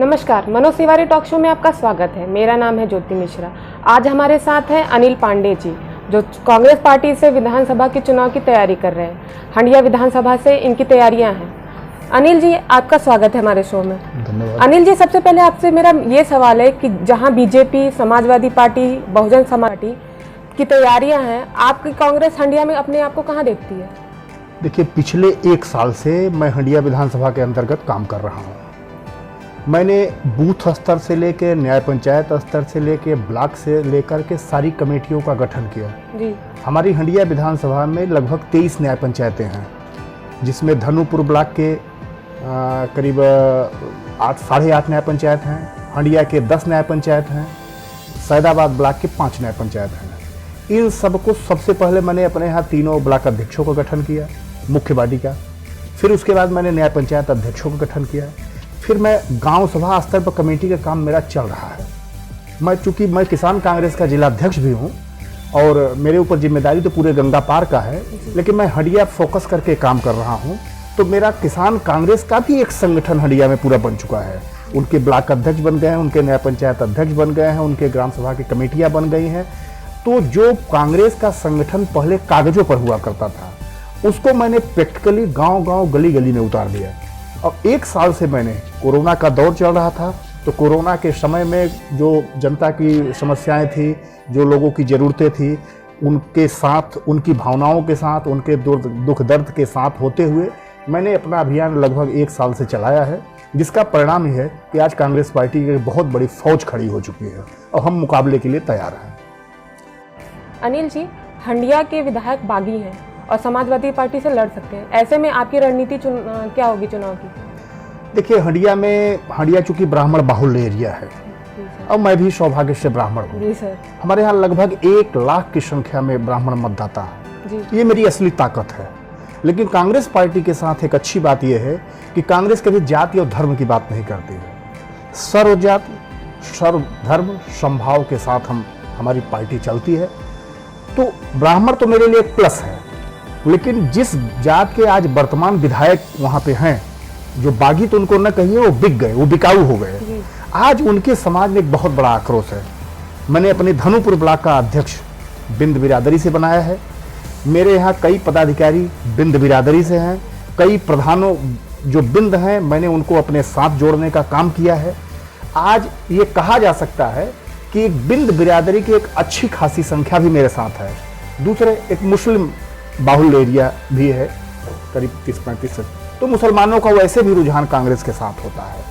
नमस्कार, Manoj Tiwari talk show में आपका स्वागत है। मेरा नाम है ज्योति मिश्रा। आज हमारे साथ हैं अनिल पांडे जी, जो कांग्रेस पार्टी से विधानसभा के चुनाव की तैयारी कर रहे हैं। हंडिया विधानसभा से इनकी तैयारियां हैं। अनिल जी, आपका स्वागत है हमारे शो में। धन्यवाद। अनिल जी, सबसे पहले आपसे मेरा ये सवाल है कि जहाँ BJP, Samajwadi party, Bahujan Samaj party की तैयारियाँ हैं, आपकी कांग्रेस हंडिया में अपने आप को कहाँ देखती है? देखिए, पिछले 1 साल से मैं हंडिया विधानसभा के अंतर्गत काम कर रहा हूँ। मैंने बूथ स्तर से लेकर न्याय पंचायत स्तर से लेकर ब्लॉक से लेकर के सारी कमेटियों का गठन किया जी। हमारी हंडिया विधानसभा में लगभग 23 न्याय पंचायतें हैं, जिसमें धनुपुर ब्लॉक के करीब 8-8.5 न्याय पंचायत हैं, हंडिया के 10 न्याय पंचायत हैं, सैदाबाद ब्लॉक के 5 न्याय पंचायत हैं। इन सबको सबसे पहले मैंने अपने यहाँ तीनों ब्लॉक अध्यक्षों का गठन किया, मुख्य बॉडी का। फिर उसके बाद मैंने न्याय पंचायत अध्यक्षों का गठन किया। फिर मैं गांव सभा स्तर पर कमेटी का काम मेरा चल रहा है। चूँकि मैं किसान कांग्रेस का जिला अध्यक्ष भी हूँ और मेरे ऊपर जिम्मेदारी तो पूरे गंगा पार का है, लेकिन मैं हंडिया फोकस करके काम कर रहा हूँ। तो मेरा किसान कांग्रेस का भी एक संगठन हंडिया में पूरा बन चुका है। उनके ब्लॉक अध्यक्ष बन गए हैं, उनके न्याय पंचायत अध्यक्ष बन गए हैं, उनके ग्राम सभा की कमेटियाँ बन गई हैं। तो जो कांग्रेस का संगठन पहले कागजों पर हुआ करता था, उसको मैंने प्रैक्टिकली गांव-गांव, गली-गली में उतार दिया। अब 1 साल से मैंने, कोरोना का दौर चल रहा था, तो कोरोना के समय में जो जनता की समस्याएं थी, जो लोगों की ज़रूरतें थी, उनके साथ, उनकी भावनाओं के साथ, उनके दुख दर्द के साथ होते हुए मैंने अपना अभियान लगभग 1 साल से चलाया है, जिसका परिणाम ही है कि आज कांग्रेस पार्टी की बहुत बड़ी फौज खड़ी हो चुकी है और हम मुकाबले के लिए तैयार हैं। अनिल जी, हंडिया के विधायक बागी हैं और समाजवादी पार्टी से लड़ सकते हैं। ऐसे में आपकी रणनीति क्या होगी चुनाव की? देखिए, हंडिया चूंकि ब्राह्मण बाहुल्य एरिया है और मैं भी सौभाग्य से ब्राह्मण हूँ। जी सर। हमारे यहाँ लगभग 1 लाख की संख्या में ब्राह्मण मतदाता है जी। ये मेरी असली ताकत है। लेकिन कांग्रेस पार्टी के साथ एक अच्छी बात यह है कि कांग्रेस कभी जाति और धर्म की बात नहीं करती है। सर्व जाति, सर्व धर्म, समभाव के साथ हमारी पार्टी चलती है। तो ब्राह्मण तो मेरे लिए एक प्लस है, लेकिन जिस जात के आज वर्तमान विधायक वहाँ पे हैं, जो बागी तो उनको न कहिए, वो बिक गए, वो बिकाऊ हो गए। आज उनके समाज में एक बहुत बड़ा आक्रोश है। मैंने अपने धनुपुर ब्लॉक का अध्यक्ष बिंद बिरादरी से बनाया है। मेरे यहाँ कई पदाधिकारी बिंद बिरादरी से हैं, कई प्रधानों जो बिंद हैं, मैंने उनको अपने साथ जोड़ने का काम किया है। आज ये कहा जा सकता है कि एक बिंद बिरादरी की एक अच्छी खासी संख्या भी मेरे साथ है। दूसरे, एक मुस्लिम बाहुल्य एरिया भी है, करीब 30-35। तो मुसलमानों का वैसे भी रुझान कांग्रेस के साथ होता है।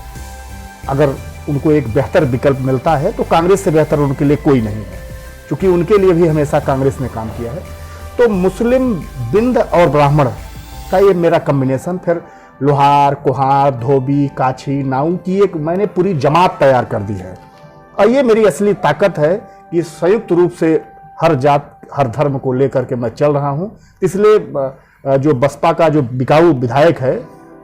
अगर उनको एक बेहतर विकल्प मिलता है तो कांग्रेस से बेहतर उनके लिए कोई नहीं है, क्योंकि उनके लिए भी हमेशा कांग्रेस ने काम किया है। तो मुस्लिम, बिंद और ब्राह्मण का ये मेरा कॉम्बिनेशन, फिर लोहार, कुहार, धोबी, काछी, नाऊ की एक मैंने पूरी जमात तैयार कर दी है। और ये मेरी असली ताकत है कि संयुक्त रूप से हर जात, हर धर्म को लेकर के मैं चल रहा हूँ। इसलिए जो बसपा का जो बिकाऊ विधायक है,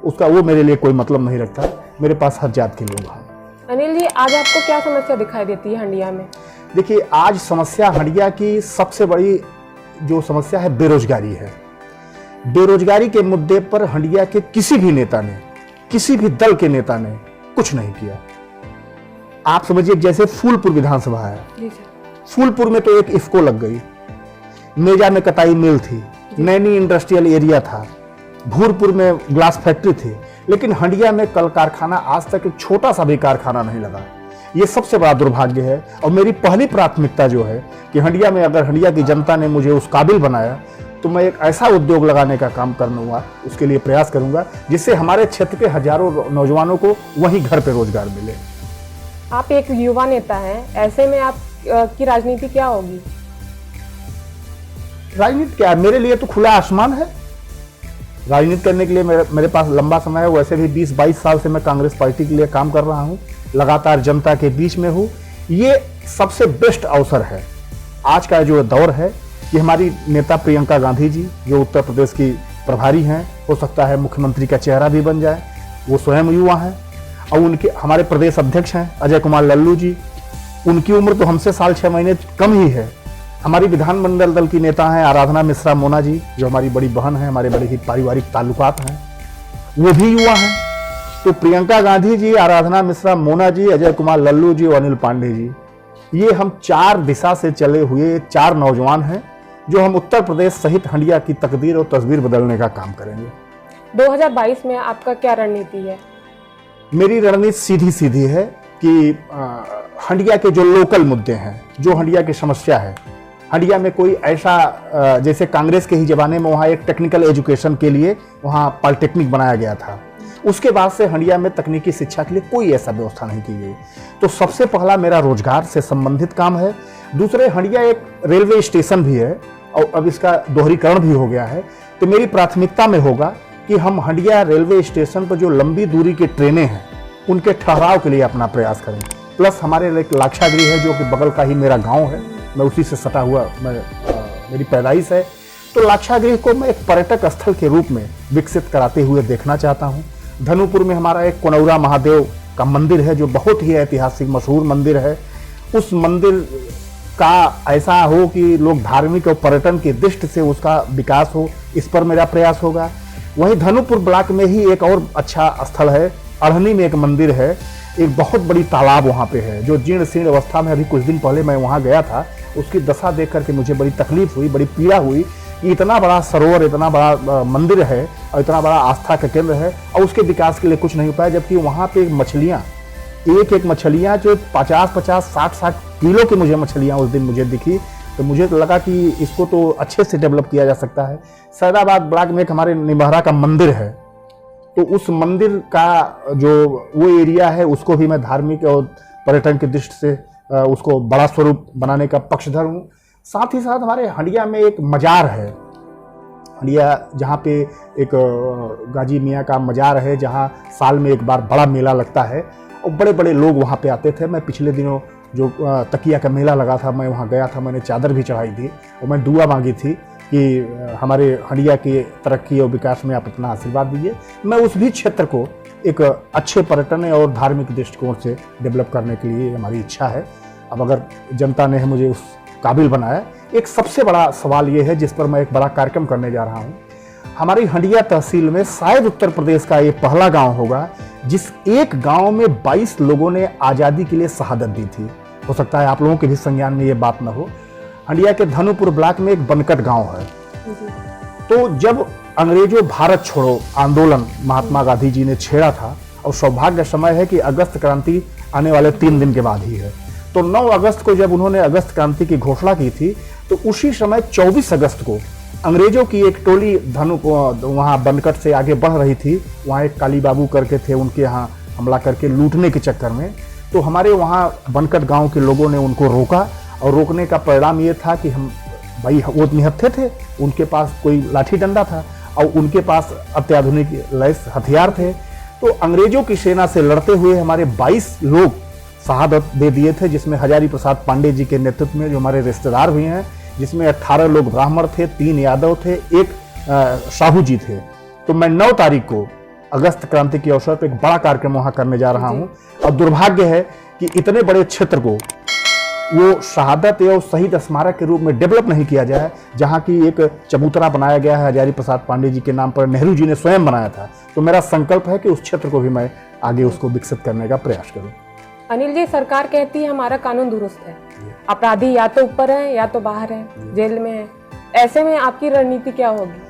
उसका वो मेरे लिए कोई मतलब नहीं रखता। मेरे पास हर जात के लोग हैं। अनिल जी, आज आपको क्या समस्या दिखाई देती है हंडिया में? देखिए, आज समस्या हंडिया की सबसे बड़ी जो समस्या है, बेरोजगारी है। बेरोजगारी के मुद्दे पर हंडिया के किसी भी नेता ने, किसी भी दल के नेता ने कुछ नहीं किया। आप समझिए, जैसे फूलपुर विधानसभा है, फूलपुर में तो एक इफ्को लग गई, मेजा में कताई मिल थी, नैनी इंडस्ट्रियल एरिया था, भूरपुर में ग्लास फैक्ट्री थी, लेकिन हंडिया में कल कारखाना, आज तक एक छोटा सा भी कारखाना नहीं लगा। ये सबसे बड़ा दुर्भाग्य है। और मेरी पहली प्राथमिकता जो है कि हंडिया में, अगर हंडिया की जनता ने मुझे उस काबिल बनाया, तो मैं एक ऐसा उद्योग लगाने का काम करूँगा, उसके लिए प्रयास करूँगा, जिससे हमारे क्षेत्र के हजारों नौजवानों को वहीं घर पर रोजगार मिले। आप एक युवा नेता हैं, ऐसे में आप की राजनीति क्या होगी? राजनीति क्या है, मेरे लिए तो खुला आसमान है। राजनीति करने के लिए मेरे पास लंबा समय है। वैसे भी 20-22 साल से मैं कांग्रेस पार्टी के लिए काम कर रहा हूँ, लगातार जनता के बीच में हूँ। ये सबसे बेस्ट अवसर है। आज का जो दौर है, ये हमारी नेता प्रियंका गांधी जी, जो उत्तर प्रदेश की प्रभारी हैं, हो सकता है मुख्यमंत्री का चेहरा भी बन जाए। वो स्वयं युवा हैं। और उनके हमारे प्रदेश अध्यक्ष हैं अजय कुमार लल्लू जी, उनकी उम्र तो हमसे 1 साल 6 महीने कम ही है। हमारी विधानमंडल दल की नेता हैं आराधना मिश्रा मोना जी, जो हमारी बड़ी बहन है, हमारे बड़े ही पारिवारिक ताल्लुकात हैं, वो भी युवा हैं। तो प्रियंका गांधी जी, आराधना मिश्रा, मोना जी, अजय कुमार लल्लू जी और अनिल पांडे जी, ये हम 4 दिशा से चले हुए 4 नौजवान हैं जो हम उत्तर प्रदेश सहित हंडिया की तकदीर और तस्वीर बदलने का काम करेंगे। 2022 में आपका क्या रणनीति है? मेरी रणनीति सीधी सीधी है कि हंडिया के जो लोकल मुद्दे हैं, जो हंडिया की समस्या है, हंडिया में कोई ऐसा जैसे कांग्रेस के ही जमाने में वहाँ एक टेक्निकल एजुकेशन के लिए वहाँ पॉलिटेक्निक बनाया गया था, उसके बाद से हंडिया में तकनीकी शिक्षा के लिए कोई ऐसा व्यवस्था नहीं की गई। तो सबसे पहला मेरा रोजगार से संबंधित काम है। दूसरे, हंडिया एक रेलवे स्टेशन भी है और अब इसका दोहरीकरण भी हो गया है, तो मेरी प्राथमिकता में होगा कि हम हंडिया रेलवे स्टेशन पर जो लंबी दूरी की ट्रेनें हैं उनके ठहराव के लिए अपना प्रयास करें। प्लस हमारे एक लाक्षागृह है जो कि बगल का ही मेरा गांव है, मैं उसी से सटा हुआ मेरी पैदाइश है, तो लाक्षागृह को मैं एक पर्यटक स्थल के रूप में विकसित कराते हुए देखना चाहता हूँ। धनुपुर में हमारा एक कोनौरा महादेव का मंदिर है जो बहुत ही ऐतिहासिक मशहूर मंदिर है। उस मंदिर का ऐसा हो कि लोग धार्मिक और पर्यटन की दृष्टि से उसका विकास हो, इस पर मेरा प्रयास होगा। वहीं धनुपुर ब्लॉक में ही एक और अच्छा स्थल है, अढ़नी में एक मंदिर है, एक बहुत बड़ी तालाब वहाँ पे है जो जीर्ण शीर्ण अवस्था में, अभी कुछ दिन पहले मैं वहाँ गया था, उसकी दशा देख करके मुझे बड़ी तकलीफ हुई, बड़ी पीड़ा हुई कि इतना बड़ा सरोवर, इतना बड़ा मंदिर है और इतना बड़ा आस्था का केंद्र है और उसके विकास के लिए कुछ नहीं हो पाया, जबकि वहाँ पे मछलियाँ, एक मछलियाँ जो 50-50, 60-60 किलो की मुझे मछलियाँ उस दिन मुझे दिखी, तो मुझे तो लगा कि इसको तो अच्छे से डेवलप किया जा सकता है। सैदाबाद ब्लॉक में एक हमारे निमहरा का मंदिर है, तो उस मंदिर का जो वो एरिया है उसको भी मैं धार्मिक और पर्यटन की दृष्टि से उसको बड़ा स्वरूप बनाने का पक्षधर हूँ। साथ ही साथ हमारे हंडिया में एक मजार है, हंडिया जहाँ पे एक गाजी मियाँ का मजार है, जहाँ साल में एक बार बड़ा मेला लगता है और बड़े बड़े लोग वहाँ पे आते थे। मैं पिछले दिनों जो तकिया का मेला लगा था, मैं वहाँ गया था, मैंने चादर भी चढ़ाई थी और मैं दुआ मांगी थी कि हमारे हंडिया की तरक्की और विकास में आप अपना आशीर्वाद दीजिए। मैं उस भी क्षेत्र को एक अच्छे पर्यटन और धार्मिक दृष्टिकोण से डेवलप करने के लिए हमारी इच्छा है। अब अगर जनता ने मुझे उस काबिल बनाया, एक सबसे बड़ा सवाल ये है जिस पर मैं एक बड़ा कार्यक्रम करने जा रहा हूँ। हमारी हंडिया तहसील में शायद उत्तर प्रदेश का ये पहला गांव होगा जिस एक गांव में 22 लोगों ने आज़ादी के लिए शहादत दी थी। हो सकता है आप लोगों के भी संज्ञान में ये बात न हो। हंडिया के धनुपुर ब्लॉक में एक बनकट गांव है। तो जब अंग्रेजों भारत छोड़ो आंदोलन महात्मा गांधी जी ने छेड़ा था, और सौभाग्य समय है कि अगस्त क्रांति आने वाले 3 दिन के बाद ही है, तो 9 अगस्त को जब उन्होंने अगस्त क्रांति की घोषणा की थी, तो उसी समय 24 अगस्त को अंग्रेजों की एक टोली वहाँ बनकट से आगे बढ़ रही थी। वहाँ एक काली बाबू करके थे, उनके यहाँ हमला करके लूटने के चक्कर में, तो हमारे वहाँ बनकट गांव के लोगों ने उनको रोका और रोकने का परिणाम ये था कि हम भाई वो निहत्थे थे, उनके पास कोई लाठी डंडा था और उनके पास अत्याधुनिक लैस हथियार थे। तो अंग्रेजों की सेना से लड़ते हुए हमारे 22 लोग शहादत दे दिए थे, जिसमें हजारी प्रसाद पांडे जी के नेतृत्व में जो हमारे रिश्तेदार भी हैं, जिसमें 18 लोग ब्राह्मण थे, 3 यादव थे, 1 साहू जी थे। तो मैं 9 तारीख को अगस्त क्रांति के अवसर पर एक बड़ा कार्यक्रम वहाँ करने जा रहा हूँ। और दुर्भाग्य है कि इतने बड़े क्षेत्र को वो शहादत या शहीद स्मारक के रूप में डेवलप नहीं किया जाए, जहाँ की एक चबूतरा बनाया गया है हजारी प्रसाद पांडे जी के नाम पर, नेहरू जी ने स्वयं बनाया था। तो मेरा संकल्प है कि उस क्षेत्र को भी मैं आगे उसको विकसित करने का प्रयास करूँ। अनिल जी, सरकार कहती है हमारा कानून दुरुस्त है, अपराधी या तो ऊपर है या तो बाहर है, जेल में है, ऐसे में आपकी रणनीति क्या होगी?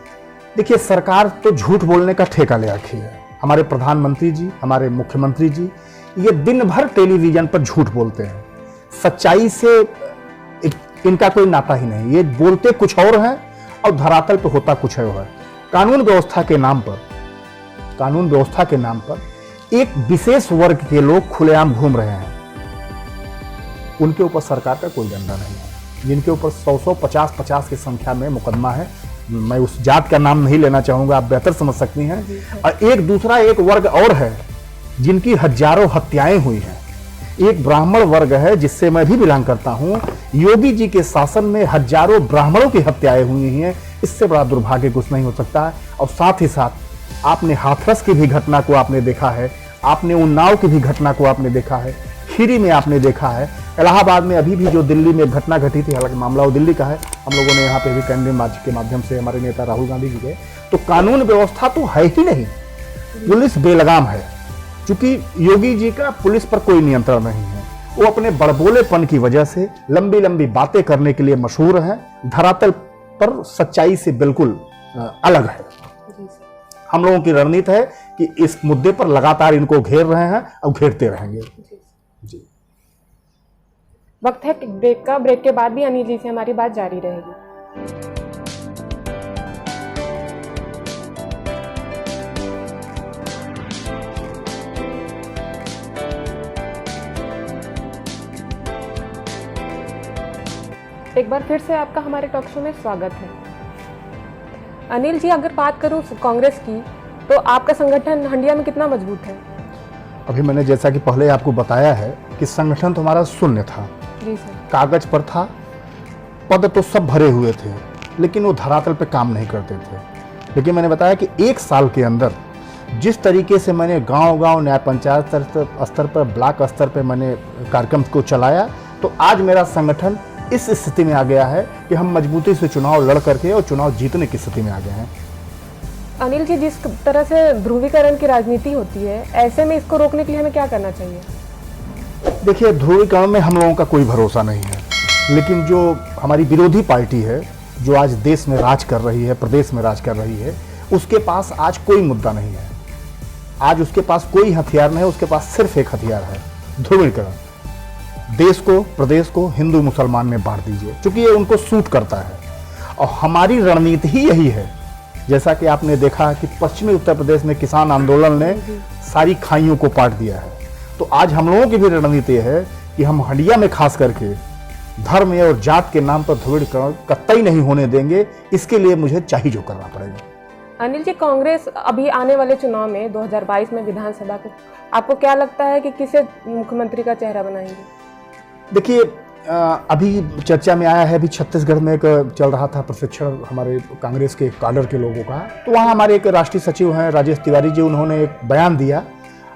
देखिए, सरकार तो झूठ बोलने का ठेका ले रखी है। हमारे प्रधानमंत्री जी, हमारे मुख्यमंत्री जी, ये दिन भर टेलीविजन पर झूठ बोलते हैं, सच्चाई से इनका कोई नाता ही नहीं। ये बोलते कुछ और है और धरातल पे होता कुछ और है। कानून व्यवस्था के नाम पर एक विशेष वर्ग के लोग खुलेआम घूम रहे हैं, उनके ऊपर सरकार का कोई डंडा नहीं है। जिनके ऊपर 100 50 की संख्या में मुकदमा है, मैं उस जात का नाम नहीं लेना चाहूंगा, आप बेहतर समझ सकती हैं। और एक वर्ग और है जिनकी हजारों हत्याएं हुई हैं। एक ब्राह्मण वर्ग है जिससे मैं भी बिलोंग करता हूं। योगी जी के शासन में हजारों ब्राह्मणों की हत्याएं हुई हैं। इससे बड़ा दुर्भाग्य कुछ नहीं हो सकता है। और साथ ही साथ आपने हाथरस की भी घटना को आपने देखा है, आपने उन्नाव की भी घटना को आपने देखा है, खीरी में आपने देखा है, इलाहाबाद में अभी भी जो दिल्ली में घटना घटी थी, हालांकि मामला वो दिल्ली का है, हम लोगों ने यहाँ पे भी कैंडल मार्च के माध्यम से हमारे नेता राहुल गांधी जी गए। तो कानून व्यवस्था तो है ही नहीं, पुलिस बेलगाम है। क्योंकि योगी जी का पुलिस पर कोई नियंत्रण नहीं है। वो अपने बड़बोलेपन की वजह से लंबी लंबी बातें करने के लिए मशहूर है, धरातल पर सच्चाई से बिल्कुल अलग है। हम लोगों की रणनीति है कि इस मुद्दे पर लगातार इनको घेर रहे हैं और घेरते रहेंगे। जी। वक्त है ब्रेक का। ब्रेक के बाद भी अनिल जी से हमारी बात जारी रहेगी। एक बार फिर से आपका हमारे टॉक शो में स्वागत है। अनिल जी, अगर बात करूं कांग्रेस की, तो आपका संगठन हंडिया में कितना मजबूत है? अभी मैंने जैसा कि पहले आपको बताया है कि संगठन तो हमारा शून्य था। जी सर। कागज पर था, पद तो सब भरे हुए थे, लेकिन वो धरातल पे काम नहीं करते थे। लेकिन मैंने बताया कि 1 साल के अंदर जिस तरीके से मैंने गांव-गांव न्याय पंचायत स्तर पर, ब्लॉक स्तर पर मैंने कार्यक्रम को चलाया, तो आज मेरा संगठन इस स्थिति में आ गया है कि हम मजबूती से चुनाव लड़ करके और चुनाव जीतने की स्थिति में आ गए हैं। अनिल जी, जिस तरह से ध्रुवीकरण की राजनीति होती है, ऐसे में इसको रोकने के लिए हमें क्या करना चाहिए? देखिए, ध्रुवीकरण में हम लोगों का कोई भरोसा नहीं है, लेकिन जो हमारी विरोधी पार्टी है, जो आज देश में राज कर रही है, प्रदेश में राज कर रही है, उसके पास आज कोई मुद्दा नहीं है। आज उसके पास कोई हथियार नहीं है, उसके पास सिर्फ एक हथियार है, ध्रुवीकरण। देश को, प्रदेश को हिंदू मुसलमान में बांट दीजिए, क्योंकि ये उनको सूट करता है। और हमारी रणनीति ही यही है। जैसा कि आपने देखा कि पश्चिमी उत्तर प्रदेश में किसान आंदोलन ने सारी खाइयों को पाट दिया है, तो आज हम लोगों की भी रणनीति है कि हम हंडिया में खास करके धर्म और जात के नाम पर ध्रुवीकरण कतई नहीं होने देंगे। इसके लिए मुझे चाहिए जो करना पड़ेगा। अनिल जी, कांग्रेस अभी आने वाले चुनाव में 2022 में विधानसभा को, आपको क्या लगता है कि किसे मुख्यमंत्री का चेहरा बनाएंगे? देखिए, अभी चर्चा में आया है, अभी छत्तीसगढ़ में एक चल रहा था प्रशिक्षण हमारे कांग्रेस के काडर के लोगों का, तो वहाँ हमारे एक राष्ट्रीय सचिव हैं राजेश तिवारी जी, उन्होंने एक बयान दिया।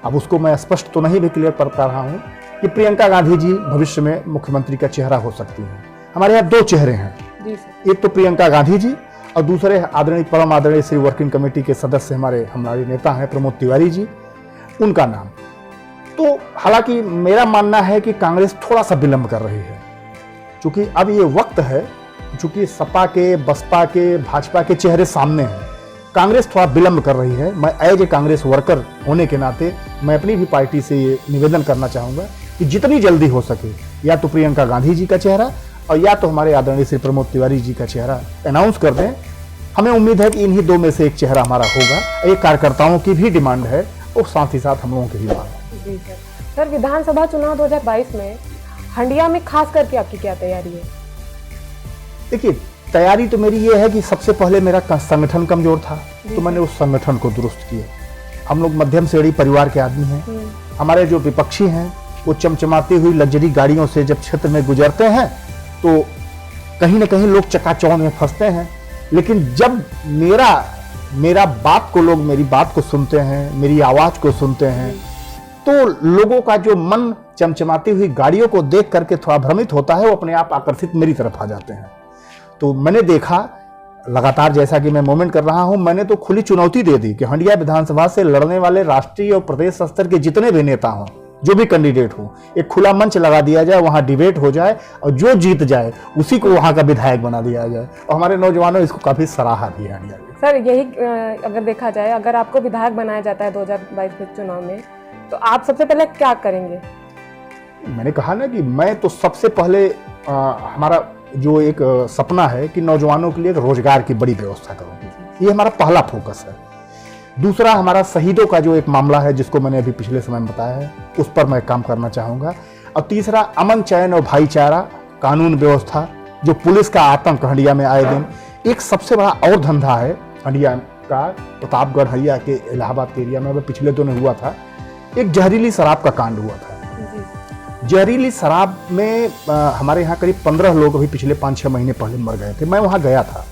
अब उसको मैं स्पष्ट तो नहीं भी क्लियर कर पा रहा हूँ कि प्रियंका गांधी जी भविष्य में मुख्यमंत्री का चेहरा हो सकती हैं। हमारे यहाँ 2 चेहरे हैं, एक तो प्रियंका गांधी जी और दूसरे आदरणीय परम आदरणीय श्री वर्किंग कमेटी के सदस्य हमारे नेता हैं प्रमोद तिवारी जी, उनका नाम। तो हालांकि मेरा मानना है कि कांग्रेस थोड़ा सा विलंब कर रही है, क्योंकि अब ये वक्त है, क्योंकि सपा के, बसपा के, भाजपा के चेहरे सामने हैं। कांग्रेस थोड़ा विलंब कर रही है। मैं एज ए कांग्रेस वर्कर होने के नाते मैं अपनी भी पार्टी से ये निवेदन करना चाहूँगा कि जितनी जल्दी हो सके या तो प्रियंका गांधी जी का चेहरा और या तो हमारे आदरणीय श्री प्रमोद तिवारी जी का चेहरा अनाउंस कर दें। हमें उम्मीद है कि इन्हीं 2 में से एक चेहरा हमारा होगा। ये कार्यकर्ताओं की भी डिमांड है और साथ ही साथ हम लोगों की भी मांग है। जी सर। सर, विधानसभा चुनाव 2022 में हंडिया में खास करके आपकी क्या तैयारी है? देखिए, तैयारी तो मेरी ये है कि सबसे पहले मेरा संगठन कमजोर था, तो मैंने उस संगठन को दुरुस्त किया। हम लोग मध्यम श्रेणी परिवार के आदमी हैं। हमारे जो विपक्षी हैं वो चमचमाती हुई लग्जरी गाड़ियों से जब क्षेत्र में गुजरते हैं तो कहीं ना कहीं लोग चकाचौंध में फंसते हैं। लेकिन जब मेरा बात को लोग मेरी बात को सुनते हैं, मेरी आवाज को सुनते हैं, तो लोगों का जो मन चमचमाती हुई गाड़ियों को देख करके थोड़ा भ्रमित होता है, वो अपने आप आकर्षित मेरी तरफ आ जाते हैं। तो मैंने देखा लगातार, जैसा कि मैं मूवमेंट कर रहा हूं, मैंने तो खुली चुनौती दे दी कि हंडिया विधानसभा से लड़ने वाले राष्ट्रीय और प्रदेश स्तर के जितने भी नेता हों, जो भी कैंडिडेट हो, एक खुला मंच लगा दिया जाए, वहां डिबेट हो जाए और जो जीत जाए उसी को वहां का विधायक बना दिया जाए। और हमारे नौजवानों इसको काफी सराहा भी है हंडिया में। सर, यही अगर देखा जाए, अगर आपको विधायक बनाया जाता है 2022 के चुनाव में, तो आप सबसे पहले क्या करेंगे? मैंने कहा ना कि मैं तो सबसे पहले हमारा जो एक सपना है कि नौजवानों के लिए एक रोजगार की बड़ी व्यवस्था करूंगी। ये हमारा पहला फोकस है। दूसरा, हमारा शहीदों का जो एक मामला है जिसको मैंने अभी पिछले समय में बताया है, उस पर मैं काम करना चाहूँगा। और तीसरा, अमन चैन और भाईचारा, कानून व्यवस्था, जो पुलिस का आतंक हंडिया में आए दिन, एक सबसे बड़ा और धंधा है हंडिया का, प्रतापगढ़ हंडिया के इलाहाबाद के एरिया में पिछले दिनों हुआ था, एक जहरीली शराब का कांड हुआ था। जहरीली शराब में हमारे यहाँ करीब 15 लोग अभी पिछले 5-6 महीने पहले मर गए थे। मैं वहाँ गया था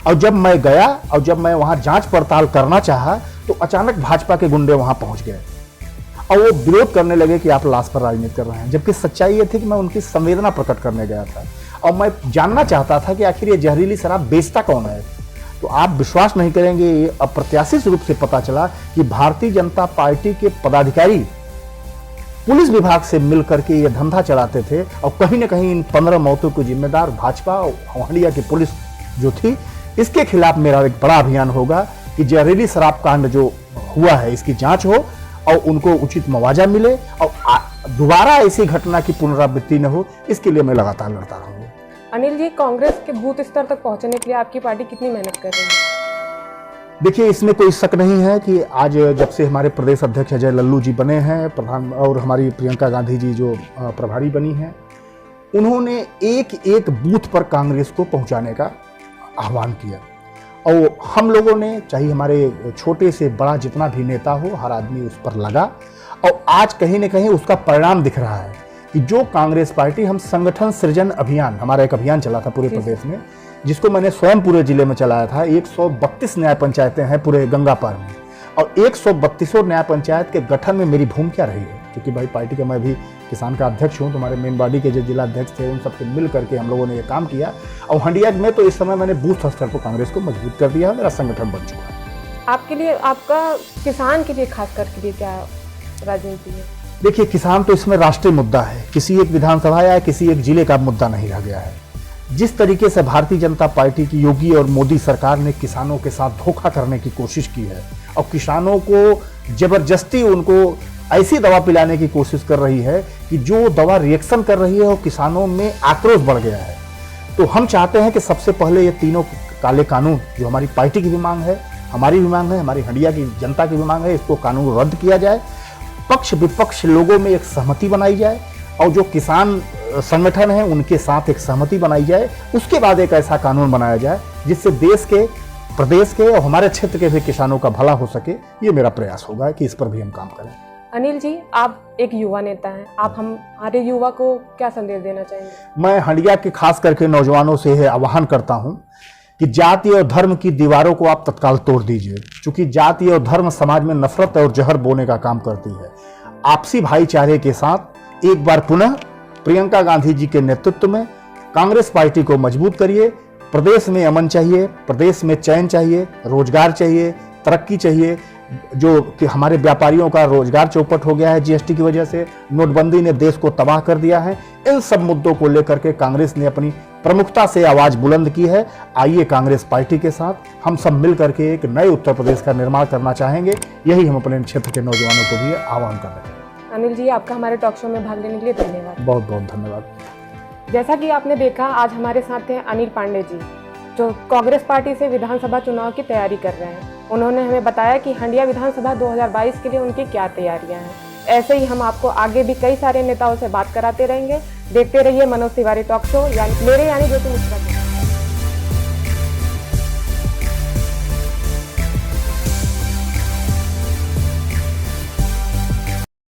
और जब मैं गया और जब मैं वहाँ जांच पड़ताल करना चाहा तो अचानक भाजपा के गुंडे वहाँ पहुँच गए और वो विरोध करने लगे कि आप लाश पर राजनीति कर रहे हैं। जबकि सच्चाई ये थी कि मैं उनकी संवेदना प्रकट करने गया था और मैं जानना चाहता था कि आखिर ये जहरीली शराब बेचता कौन है। तो आप विश्वास नहीं करेंगे, ये अप्रत्याशित रूप से पता चला कि भारतीय जनता पार्टी के पदाधिकारी पुलिस विभाग से मिल करके ये धंधा चलाते थे और कहीं ना कहीं इन 15 मौतों को जिम्मेदार भाजपा और हंडिया की पुलिस जो थी। इसके खिलाफ मेरा एक बड़ा अभियान होगा कि जहरीली शराब कांड जो हुआ है इसकी जांच हो और उनको उचित मुआवजा मिले और दोबारा ऐसी घटना की पुनरावृत्ति न हो, इसके लिए मैं लगातार लड़ता रहूंगा। अनिल जी, कांग्रेस के बूथ स्तर तक पहुंचने के लिए आपकी पार्टी कितनी मेहनत कर रही है? देखिए, इसमें कोई शक नहीं है कि आज जब से हमारे प्रदेश अध्यक्ष अजय लल्लू जी बने हैं प्रधान और हमारी प्रियंका गांधी जी जो प्रभारी बनी हैं, उन्होंने एक एक बूथ पर कांग्रेस को पहुंचाने का आह्वान किया और हम लोगों ने, चाहे हमारे छोटे से बड़ा जितना भी नेता हो, हर आदमी उस पर लगा और आज कहीं न कहीं उसका परिणाम दिख रहा है कि जो कांग्रेस पार्टी, हम संगठन सृजन अभियान, हमारा एक अभियान चला था पूरे प्रदेश में, जिसको मैंने स्वयं पूरे जिले में चलाया था। 132 न्याय पंचायतें हैं पूरे गंगा पार में और 132 न्याय पंचायत के गठन में मेरी भूमिका रही है, क्योंकि भाई पार्टी का मैं भी किसान का अध्यक्ष हूँ। तो हमारे मेन बॉडी के जो जिला अध्यक्ष थे उन सबसे मिल करके हम लोगों ने ये काम किया और हंडिया में तो इस समय मैंने बूथ स्तर पर कांग्रेस को मजबूत कर दिया, मेरा संगठन बन चुका है। आपके लिए, आपका किसान के लिए खास करके लिए क्या राजनीति है? देखिए, किसान तो इसमें राष्ट्रीय मुद्दा है, किसी एक विधानसभा या किसी एक जिले का मुद्दा नहीं रह गया है। जिस तरीके से भारतीय जनता पार्टी की योगी और मोदी सरकार ने किसानों के साथ धोखा करने की कोशिश की है और किसानों को जबरदस्ती उनको ऐसी दवा पिलाने की कोशिश कर रही है कि जो दवा रिएक्शन कर रही है और किसानों में आक्रोश बढ़ गया है। तो हम चाहते हैं कि सबसे पहले ये तीनों काले कानून, जो हमारी पार्टी की भी मांग है, हमारी भी मांग है, हमारी हंडिया की जनता की भी मांग है, इसको कानून रद्द किया जाए, पक्ष विपक्ष लोगों में एक सहमति बनाई जाए और जो किसान संगठन है उनके साथ एक सहमति बनाई जाए। उसके बाद एक ऐसा कानून बनाया जाए जिससे देश के, प्रदेश के और हमारे क्षेत्र के भी किसानों का भला हो सके। ये मेरा प्रयास होगा कि इस पर भी हम काम करें। अनिल जी, आप एक युवा नेता हैं, आप हमारे युवा को क्या संदेश देना चाहेंगे? मैं हंडिया के खास करके नौजवानों से यह आह्वान करता हूँ कि जाति और धर्म की दीवारों को आप तत्काल तोड़ दीजिए, क्योंकि जाति और धर्म समाज में नफरत और जहर बोने का काम करती है। आपसी भाईचारे के साथ एक बार पुनः प्रियंका गांधी जी के नेतृत्व में कांग्रेस पार्टी को मजबूत करिए। प्रदेश में अमन चाहिए, प्रदेश में चैन चाहिए, रोजगार चाहिए, तरक्की चाहिए। जो कि हमारे व्यापारियों का रोजगार चौपट हो गया है जीएसटी की वजह से, नोटबंदी ने देश को तबाह कर दिया है। इन सब मुद्दों को लेकर के कांग्रेस ने अपनी प्रमुखता से आवाज बुलंद की है। आइए कांग्रेस पार्टी के साथ हम सब मिल करके एक नए उत्तर प्रदेश का निर्माण करना चाहेंगे। यही हम अपने क्षेत्र के नौजवानों को भी आह्वान कर रहे हैं। अनिल जी, आपका हमारे टॉक शो में भाग लेने के लिए धन्यवाद। बहुत बहुत धन्यवाद। जैसा कि आपने देखा, आज हमारे साथ हैं अनिल पांडे जी, जो कांग्रेस पार्टी से विधानसभा चुनाव की तैयारी कर रहे हैं। उन्होंने हमें बताया कि हंडिया विधानसभा 2022 के लिए उनकी क्या तैयारियां हैं। ऐसे ही हम आपको आगे भी कई सारे नेताओं से बात कराते रहेंगे। देखते रहिए मनोज तिवारी टॉक शो, यानी मेरे यानी ज्योति मिश्रा।